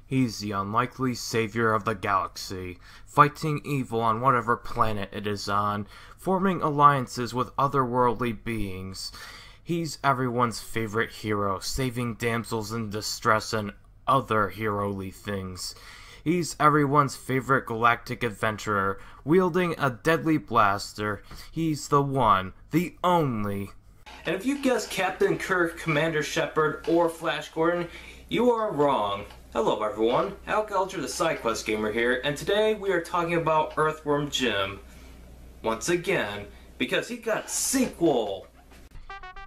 He's the unlikely savior of the galaxy, fighting evil on whatever planet it is on, forming alliances with otherworldly beings. He's everyone's favorite hero, saving damsels in distress and other hero-y things. He's everyone's favorite galactic adventurer, wielding a deadly blaster. He's the one, the only. And if you guessed Captain Kirk, Commander Shepard, or Flash Gordon, you are wrong. Hello everyone, Alec Elger the SideQuest Gamer here, and today we are talking about Earthworm Jim. Once again, because he got a sequel!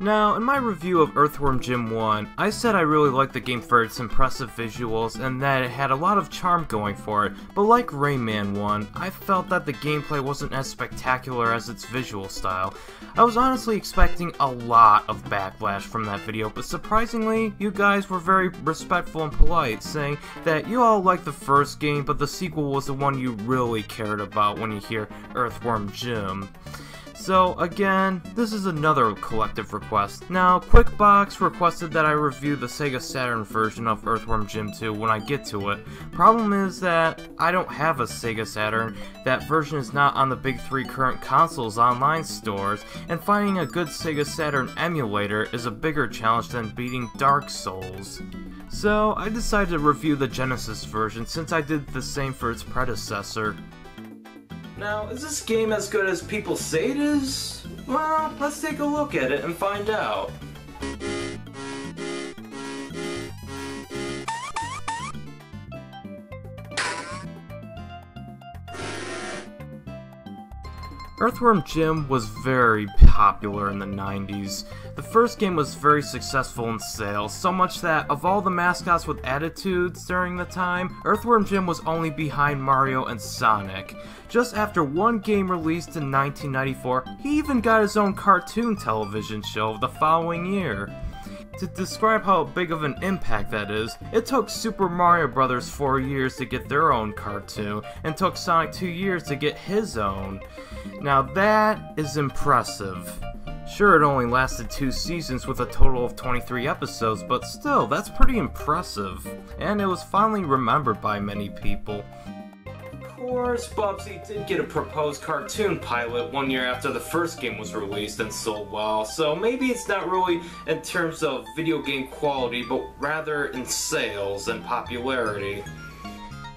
Now, in my review of Earthworm Jim 1, I said I really liked the game for its impressive visuals and that it had a lot of charm going for it, but like Rayman 1, I felt that the gameplay wasn't as spectacular as its visual style. I was honestly expecting a lot of backlash from that video, but surprisingly, you guys were very respectful and polite, saying that you all liked the first game, but the sequel was the one you really cared about when you hear Earthworm Jim. So again, this is another collective request. Now, QuickBox requested that I review the Sega Saturn version of Earthworm Jim 2 when I get to it. Problem is that I don't have a Sega Saturn, that version is not on the big three current consoles online stores, and finding a good Sega Saturn emulator is a bigger challenge than beating Dark Souls. So I decided to review the Genesis version since I did the same for its predecessor. Now, is this game as good as people say it is? Well, let's take a look at it and find out. Earthworm Jim was very popular in the 90s. The first game was very successful in sales, so much that of all the mascots with attitudes during the time, Earthworm Jim was only behind Mario and Sonic. Just after one game released in 1994, he even got his own cartoon television show the following year. To describe how big of an impact that is, it took Super Mario Bros. 4 years to get their own cartoon, and took Sonic 2 years to get his own. Now that is impressive. Sure, it only lasted 2 seasons with a total of 23 episodes, but still, that's pretty impressive. And it was finally remembered by many people. Of course, Bubsy did get a proposed cartoon pilot 1 year after the first game was released and sold well, so maybe it's not really in terms of video game quality, but rather in sales and popularity.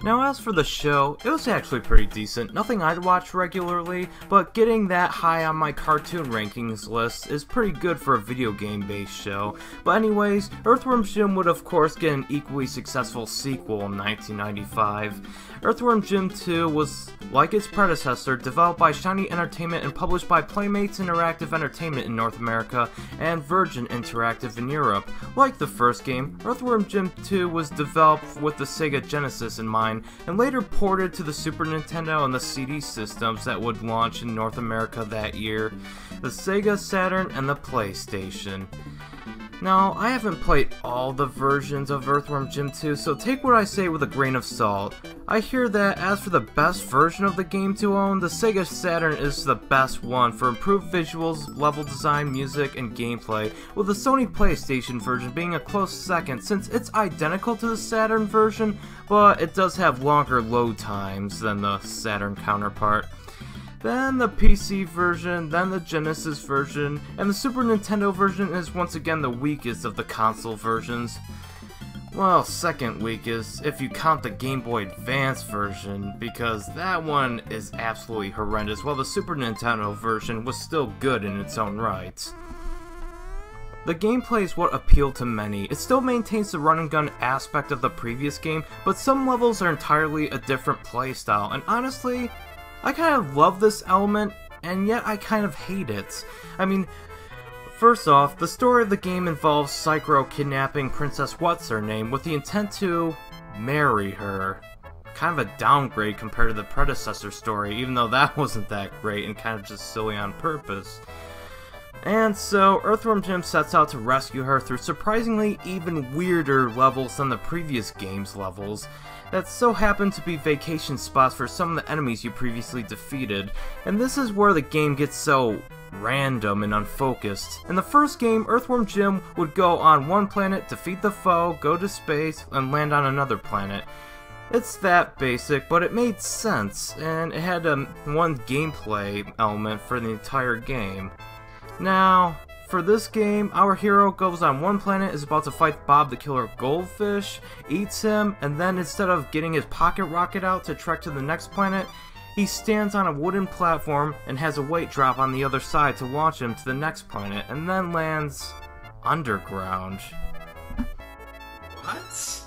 Now as for the show, it was actually pretty decent. Nothing I'd watch regularly, but getting that high on my cartoon rankings list is pretty good for a video game based show. But anyways, Earthworm Jim would of course get an equally successful sequel in 1995. Earthworm Jim 2 was, like its predecessor, developed by Shiny Entertainment and published by Playmates Interactive Entertainment in North America and Virgin Interactive in Europe. Like the first game, Earthworm Jim 2 was developed with the Sega Genesis in mind, and later ported to the Super Nintendo and the CD systems that would launch in North America that year, the Sega Saturn and the PlayStation. Now, I haven't played all the versions of Earthworm Jim 2, so take what I say with a grain of salt. I hear that as for the best version of the game to own, the Sega Saturn is the best one for improved visuals, level design, music, and gameplay, with the Sony PlayStation version being a close second since it's identical to the Saturn version, but it does have longer load times than the Saturn counterpart. Then the PC version, then the Genesis version, and the Super Nintendo version is once again the weakest of the console versions. Well, second weakest if you count the Game Boy Advance version, because that one is absolutely horrendous, while the Super Nintendo version was still good in its own right. The gameplay is what appealed to many. It still maintains the run and gun aspect of the previous game, but some levels are entirely a different playstyle, and honestly, I kind of love this element, and yet I kind of hate it. I mean, first off, the story of the game involves Psycho kidnapping Princess What's-Her-Name with the intent to marry her. Kind of a downgrade compared to the predecessor story, even though that wasn't that great and kind of just silly on purpose. And so, Earthworm Jim sets out to rescue her through surprisingly even weirder levels than the previous game's levels that so happen to be vacation spots for some of the enemies you previously defeated, and this is where the game gets so random and unfocused. In the first game, Earthworm Jim would go on one planet, defeat the foe, go to space, and land on another planet. It's that basic, but it made sense, and it had one gameplay element for the entire game. Now, for this game, our hero goes on one planet, is about to fight Bob the Killer Goldfish, eats him, and then instead of getting his pocket rocket out to trek to the next planet, he stands on a wooden platform and has a weight drop on the other side to launch him to the next planet, and then lands underground. What?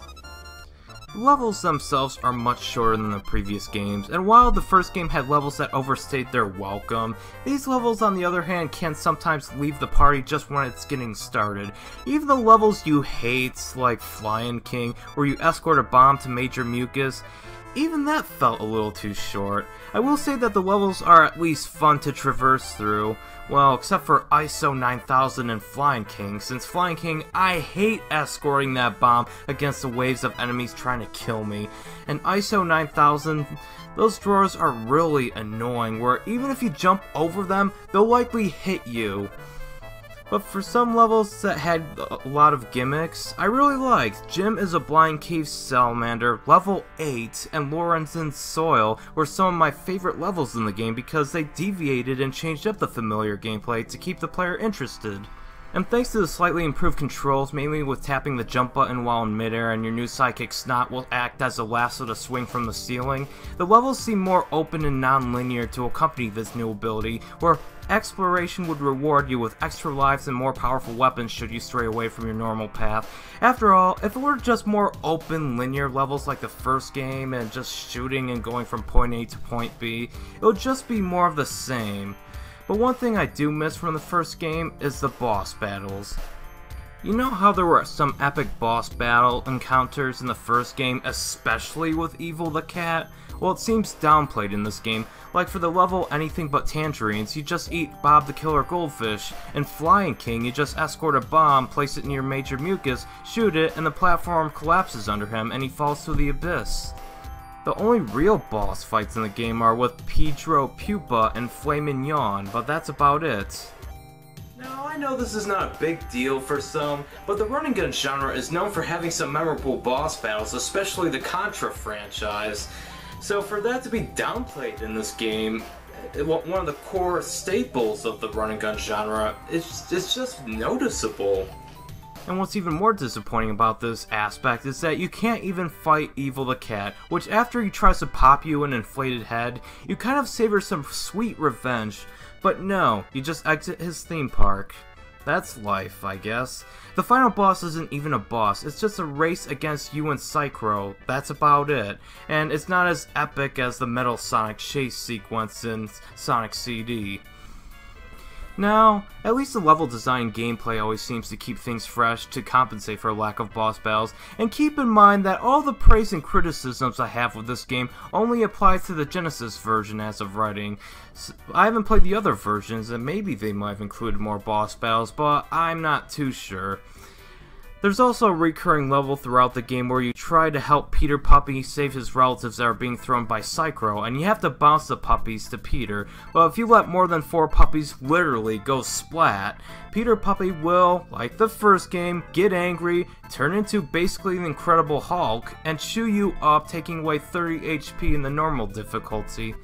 The levels themselves are much shorter than the previous games, and while the first game had levels that overstayed their welcome, these levels on the other hand can sometimes leave the party just when it's getting started. Even the levels you hate, like Flying King, where you escort a bomb to Major Mucus, even that felt a little too short. I will say that the levels are at least fun to traverse through, well, except for ISO 9000 and Flying King. Since Flying King, I hate escorting that bomb against the waves of enemies trying to kill me. And ISO 9000, those drawers are really annoying, where even if you jump over them, they'll likely hit you. But for some levels that had a lot of gimmicks, I really liked. Jim is a Blind Cave Salamander, level 8, and Lorenzen's Soil were some of my favorite levels in the game because they deviated and changed up the familiar gameplay to keep the player interested. And thanks to the slightly improved controls, mainly with tapping the jump button while in midair and your new sidekick Snot will act as a lasso to swing from the ceiling, the levels seem more open and non-linear to accompany this new ability, where exploration would reward you with extra lives and more powerful weapons should you stray away from your normal path. After all, if it were just more open linear levels like the first game and just shooting and going from point A to point B, it would just be more of the same. But one thing I do miss from the first game is the boss battles. You know how there were some epic boss battle encounters in the first game, especially with Evil the Cat? Well, it seems downplayed in this game. Like for the level Anything But Tangerines, you just eat Bob the Killer Goldfish. In Flying King, you just escort a bomb, place it near Major Mucus, shoot it, and the platform collapses under him and he falls to the abyss. The only real boss fights in the game are with Pedro Pupa and Flamin' Yawn, but that's about it. Now, I know this is not a big deal for some, but the run and gun genre is known for having some memorable boss battles, especially the Contra franchise. So for that to be downplayed in this game, one of the core staples of the run and gun genre, it's just noticeable. And what's even more disappointing about this aspect is that you can't even fight Evil the Cat, which after he tries to pop you an inflated head, you kind of savor some sweet revenge. But no, you just exit his theme park. That's life, I guess. The final boss isn't even a boss, it's just a race against you and Psychro, that's about it. And it's not as epic as the Metal Sonic chase sequence in Sonic CD. Now, at least the level design gameplay always seems to keep things fresh to compensate for a lack of boss battles, and keep in mind that all the praise and criticisms I have with this game only apply to the Genesis version as of writing. I haven't played the other versions, and maybe they might have included more boss battles, but I'm not too sure. There's also a recurring level throughout the game where you try to help Peter Puppy save his relatives that are being thrown by Psychro, and you have to bounce the puppies to Peter. But if you let more than 4 puppies literally go splat, Peter Puppy will, like the first game, get angry, turn into basically the Incredible Hulk, and chew you up, taking away 30 HP in the normal difficulty.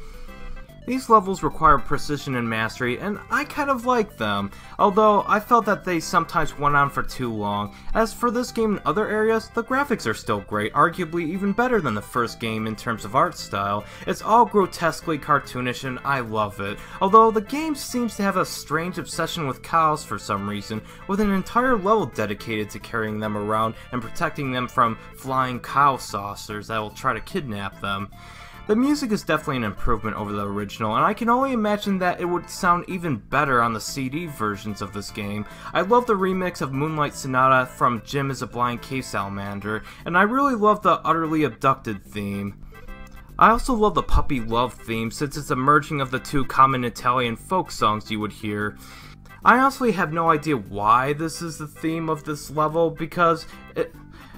These levels require precision and mastery, and I kind of like them, although I felt that they sometimes went on for too long. As for this game and other areas, the graphics are still great, arguably even better than the first game in terms of art style. It's all grotesquely cartoonish and I love it, although the game seems to have a strange obsession with cows for some reason, with an entire level dedicated to carrying them around and protecting them from flying cow saucers that will try to kidnap them. The music is definitely an improvement over the original, and I can only imagine that it would sound even better on the CD versions of this game. I love the remix of Moonlight Sonata from Jim is a Blind Cave Salamander, and I really love the Utterly Abducted theme. I also love the Puppy Love theme since it's a merging of the two common Italian folk songs you would hear. I honestly have no idea why this is the theme of this level, because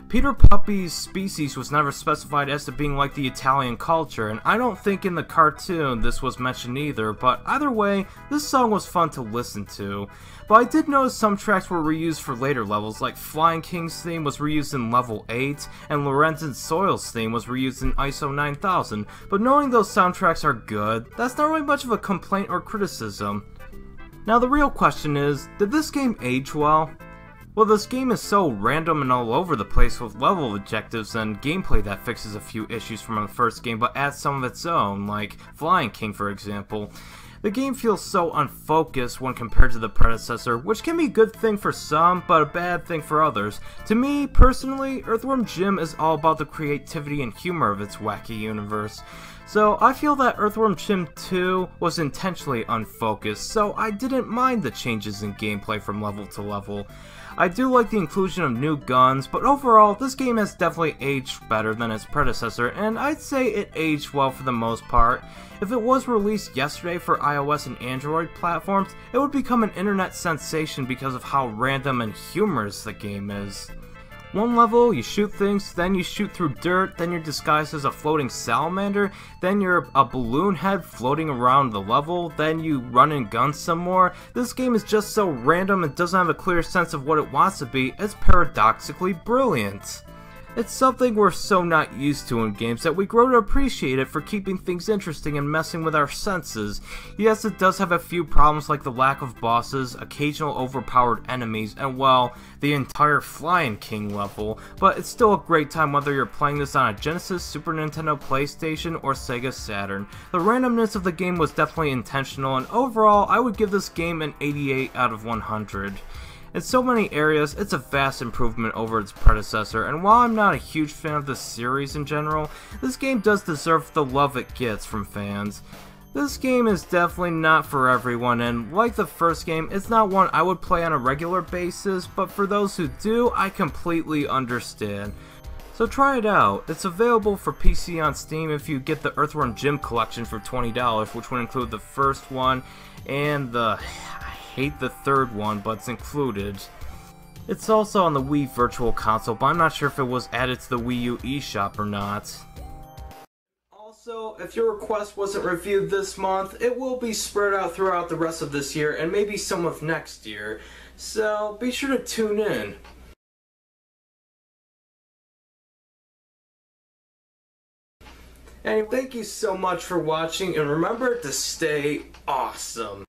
Peter Puppy's species was never specified as to being like the Italian culture, and I don't think in the cartoon this was mentioned either, but either way, this song was fun to listen to. But I did notice some tracks were reused for later levels, like Flying King's theme was reused in level 8, and Lorenzen Soil's theme was reused in ISO 9000, but knowing those soundtracks are good, that's not really much of a complaint or criticism. Now the real question is, did this game age well? Well, this game is so random and all over the place with level objectives and gameplay that fixes a few issues from the first game but adds some of its own, like Flying King for example. The game feels so unfocused when compared to the predecessor, which can be a good thing for some, but a bad thing for others. To me, personally, Earthworm Jim is all about the creativity and humor of its wacky universe. So I feel that Earthworm Jim 2 was intentionally unfocused, so I didn't mind the changes in gameplay from level to level. I do like the inclusion of new guns, but overall, this game has definitely aged better than its predecessor, and I'd say it aged well for the most part. If it was released yesterday for iOS and Android platforms, it would become an internet sensation because of how random and humorous the game is. One level, you shoot things, then you shoot through dirt, then you're disguised as a floating salamander, then you're a balloon head floating around the level, then you run and gun some more. This game is just so random and doesn't have a clear sense of what it wants to be, it's paradoxically brilliant. It's something we're so not used to in games that we grow to appreciate it for keeping things interesting and messing with our senses. Yes, it does have a few problems like the lack of bosses, occasional overpowered enemies, and well, the entire Flying King level, but it's still a great time whether you're playing this on a Genesis, Super Nintendo, PlayStation, or Sega Saturn. The randomness of the game was definitely intentional, and overall, I would give this game an 88 out of 100. In so many areas, it's a vast improvement over its predecessor, and while I'm not a huge fan of the series in general, this game does deserve the love it gets from fans. This game is definitely not for everyone, and like the first game, it's not one I would play on a regular basis, but for those who do, I completely understand. So try it out. It's available for PC on Steam if you get the Earthworm Jim collection for $20, which would include the first one and I hate the third one, but it's included. It's also on the Wii Virtual Console, but I'm not sure if it was added to the Wii U eShop or not. Also, if your request wasn't reviewed this month, it will be spread out throughout the rest of this year and maybe some of next year, so be sure to tune in. Anyway, thank you so much for watching, and remember to stay awesome.